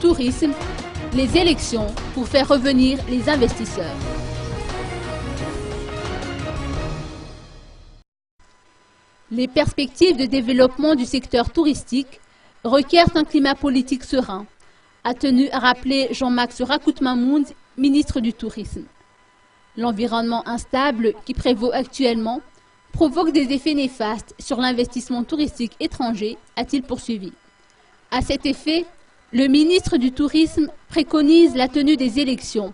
tourisme, les élections pour faire revenir les investisseurs. Les perspectives de développement du secteur touristique requièrent un climat politique serein, a tenu à rappeler Jean-Max Rakhout-Mahmoud, ministre du Tourisme. L'environnement instable qui prévaut actuellement provoque des effets néfastes sur l'investissement touristique étranger, a-t-il poursuivi. À cet effet, le ministre du Tourisme préconise la tenue des élections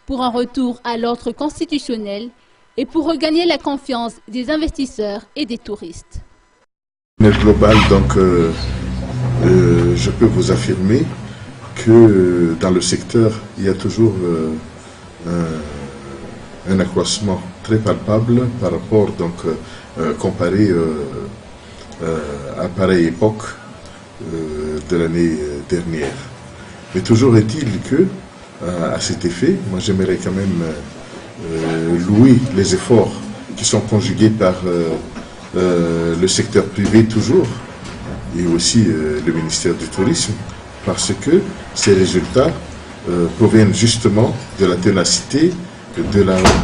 pour un retour à l'ordre constitutionnel et pour regagner la confiance des investisseurs et des touristes. Global, donc, je peux vous affirmer que dans le secteur, il y a toujours un accroissement très palpable par rapport, donc, comparé à pareille époque de l'année dernière. Mais toujours est-il que, à cet effet, moi j'aimerais quand même louer les efforts qui sont conjugués par le secteur privé toujours, et aussi le ministère du Tourisme, parce que ces résultats proviennent justement de la ténacité,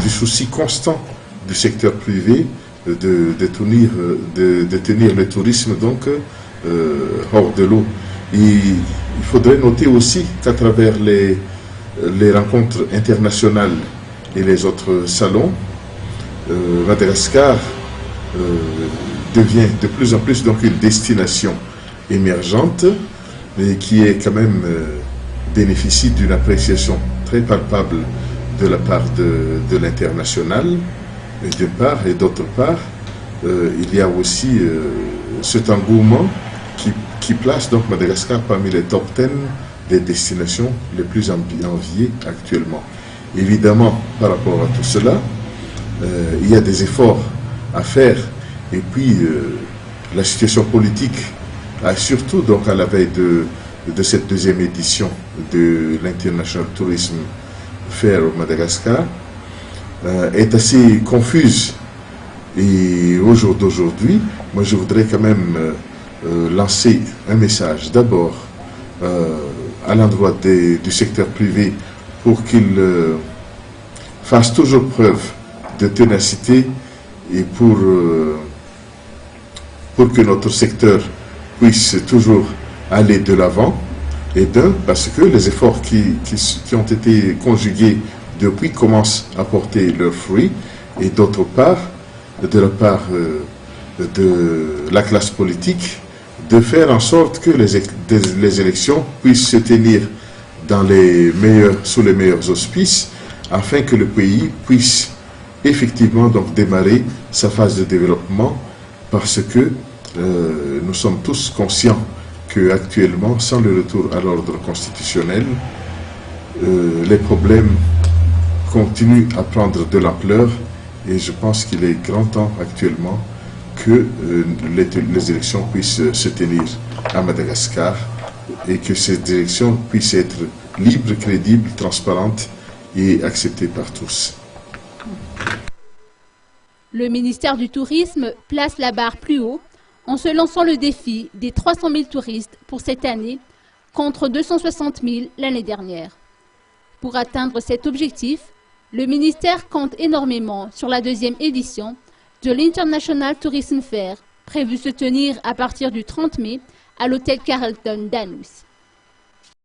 du souci constant du secteur privé de tenir le tourisme donc hors de l'eau. Il faudrait noter aussi qu'à travers les rencontres internationales et les autres salons, Madagascar devient de plus en plus donc une destination émergente et qui est quand même bénéficie d'une appréciation très palpable de la part de l'international d'une part, et d'autre part il y a aussi cet engouement qui place donc Madagascar parmi les top 10 des destinations les plus enviées actuellement. Évidemment, par rapport à tout cela, il y a des efforts à faire, et puis la situation politique, surtout donc à la veille de cette deuxième édition de l'International Tourism Fair au Madagascar, est assez confuse. Et au jour d'aujourd'hui, moi je voudrais quand même lancer un message d'abord à l'endroit du secteur privé pour qu'il fasse toujours preuve de ténacité et pour que notre secteur puisse toujours aller de l'avant. Et d'un, parce que les efforts qui ont été conjugués depuis commencent à porter leurs fruits, et d'autre part, de la part de la classe politique, de faire en sorte que les élections puissent se tenir sous les meilleurs auspices, afin que le pays puisse effectivement donc démarrer sa phase de développement, parce que nous sommes tous conscients qu'actuellement, sans le retour à l'ordre constitutionnel, les problèmes continuent à prendre de l'ampleur, et je pense qu'il est grand temps actuellement que les élections puissent se tenir à Madagascar, et que ces élections puissent être libres, crédibles, transparentes et acceptées par tous. Le ministère du Tourisme place la barre plus haut en se lançant le défi des 300 000 touristes pour cette année, contre 260 000 l'année dernière. Pour atteindre cet objectif, le ministère compte énormément sur la deuxième édition de l'International Tourism Fair, prévue se tenir à partir du 30 mai à l'hôtel Carlton d'Anous.